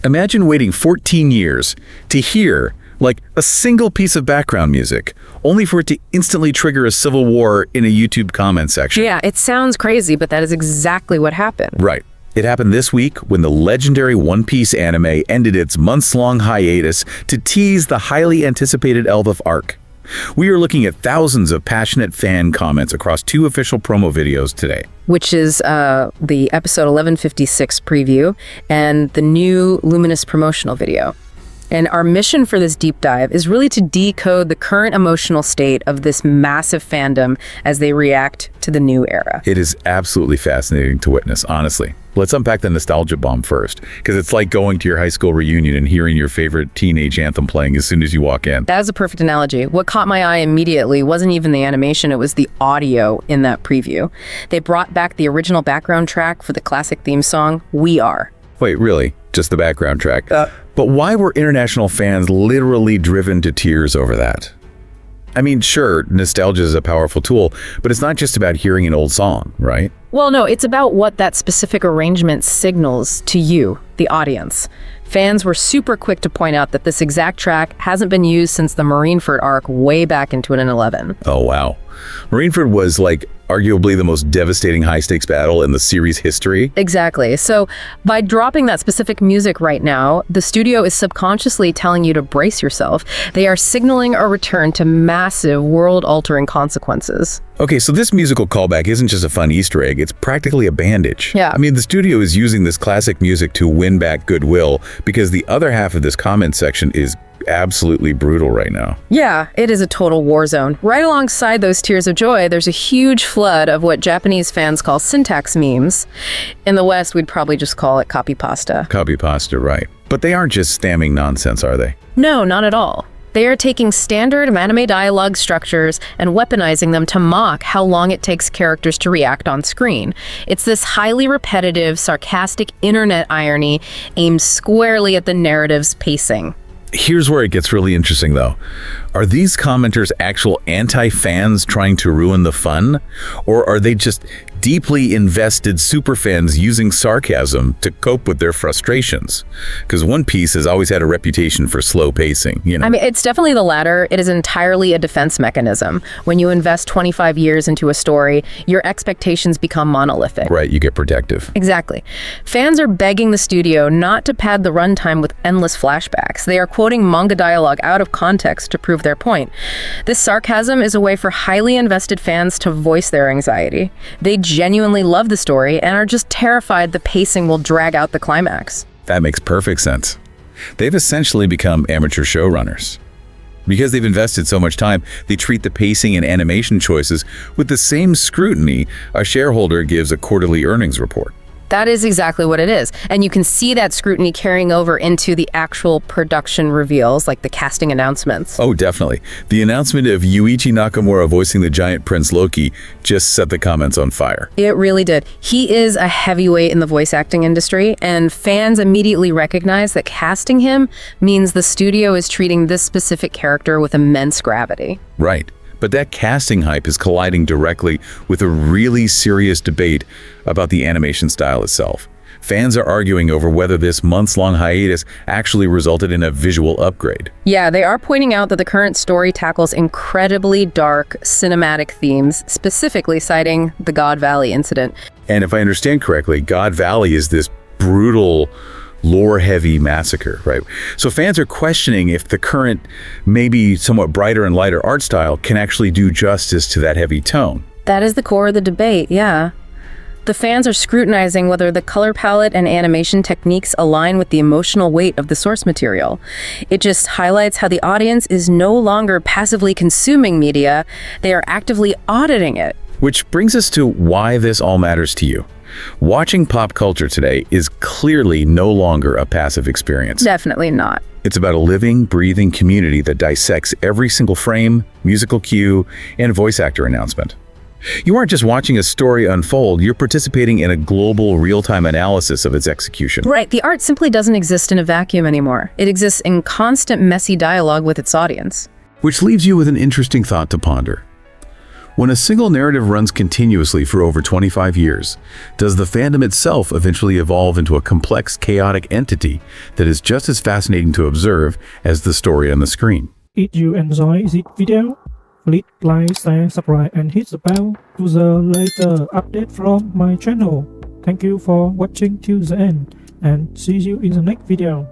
Imagine waiting 14 years to hear, like, a single piece of background music, only for it to instantly trigger a civil war in a YouTube comment section. Yeah, it sounds crazy, but that is exactly what happened. Right. It happened this week when the legendary One Piece anime ended its months-long hiatus to tease the highly anticipated Elbaf arc. We are looking at thousands of passionate fan comments across 2 official promo videos today. Which is the episode 1156 preview and the new Luminous promotional video. And our mission for this deep dive is really to decode the current emotional state of this massive fandom as they react to the new era. It is absolutely fascinating to witness, honestly. Let's unpack the nostalgia bomb first, because it's like going to your high school reunion and hearing your favorite teenage anthem playing as soon as you walk in. That is a perfect analogy. What caught my eye immediately wasn't even the animation, it was the audio in that preview. They brought back the original background track for the classic theme song, We Are. Wait, really? Just the background track? But why were international fans literally driven to tears over that? I mean, sure, nostalgia is a powerful tool, but it's not just about hearing an old song, right? Well, no, it's about what that specific arrangement signals to you, the audience. Fans were super quick to point out that this exact track hasn't been used since the Marineford arc way back in 2011. Oh, wow. Marineford was, like, arguably the most devastating high-stakes battle in the series' history. Exactly. So by dropping that specific music right now, the studio is subconsciously telling you to brace yourself. They are signaling a return to massive world-altering consequences. Okay, so this musical callback isn't just a fun Easter egg, it's practically a bandage. Yeah. I mean, the studio is using this classic music to win back goodwill because the other half of this comment section is absolutely brutal right now. Yeah, it is a total war zone. Right alongside those tears of joy, there's a huge flood of what Japanese fans call syntax memes. In the West, we'd probably just call it copy pasta. Copy pasta, right. But they aren't just spamming nonsense, are they? No, not at all. They are taking standard anime dialogue structures and weaponizing them to mock how long it takes characters to react on screen. It's this highly repetitive, sarcastic internet irony aimed squarely at the narrative's pacing. Here's where it gets really interesting, though. Are these commenters actual anti-fans trying to ruin the fun? Or are they just deeply invested superfans using sarcasm to cope with their frustrations? Because One Piece has always had a reputation for slow pacing, you know? I mean, it's definitely the latter. It is entirely a defense mechanism. When you invest 25 years into a story, your expectations become monolithic. Right, you get protective. Exactly. Fans are begging the studio not to pad the runtime with endless flashbacks. They are quoting manga dialogue out of context to prove their point. This sarcasm is a way for highly invested fans to voice their anxiety. They genuinely love the story and are just terrified the pacing will drag out the climax. That makes perfect sense. They've essentially become amateur showrunners. Because they've invested so much time, they treat the pacing and animation choices with the same scrutiny a shareholder gives a quarterly earnings report. That is exactly what it is. And you can see that scrutiny carrying over into the actual production reveals, like the casting announcements. Oh, definitely. The announcement of Yuichi Nakamura voicing the giant Prince Loki just set the comments on fire. It really did. He is a heavyweight in the voice acting industry, and fans immediately recognize that casting him means the studio is treating this specific character with immense gravity. Right. But that casting hype is colliding directly with a really serious debate about the animation style itself. Fans are arguing over whether this months-long hiatus actually resulted in a visual upgrade. Yeah, they are pointing out that the current story tackles incredibly dark, cinematic themes, specifically citing the God Valley incident. And if I understand correctly, God Valley is this brutal, lore-heavy massacre, right? So fans are questioning if the current, maybe somewhat brighter and lighter art style can actually do justice to that heavy tone. That is the core of the debate, yeah. The fans are scrutinizing whether the color palette and animation techniques align with the emotional weight of the source material. It just highlights how the audience is no longer passively consuming media, they are actively auditing it. Which brings us to why this all matters to you. Watching pop culture today is clearly no longer a passive experience. Definitely not. It's about a living, breathing community that dissects every single frame, musical cue, and voice actor announcement. You aren't just watching a story unfold, you're participating in a global, real-time analysis of its execution. Right, the art simply doesn't exist in a vacuum anymore. It exists in constant, messy dialogue with its audience. Which leaves you with an interesting thought to ponder. When a single narrative runs continuously for over 25 years, does the fandom itself eventually evolve into a complex, chaotic entity that is just as fascinating to observe as the story on the screen? If you enjoy this video, please like, share, subscribe and hit the bell to the later update from my channel. Thank you for watching till the end and see you in the next video.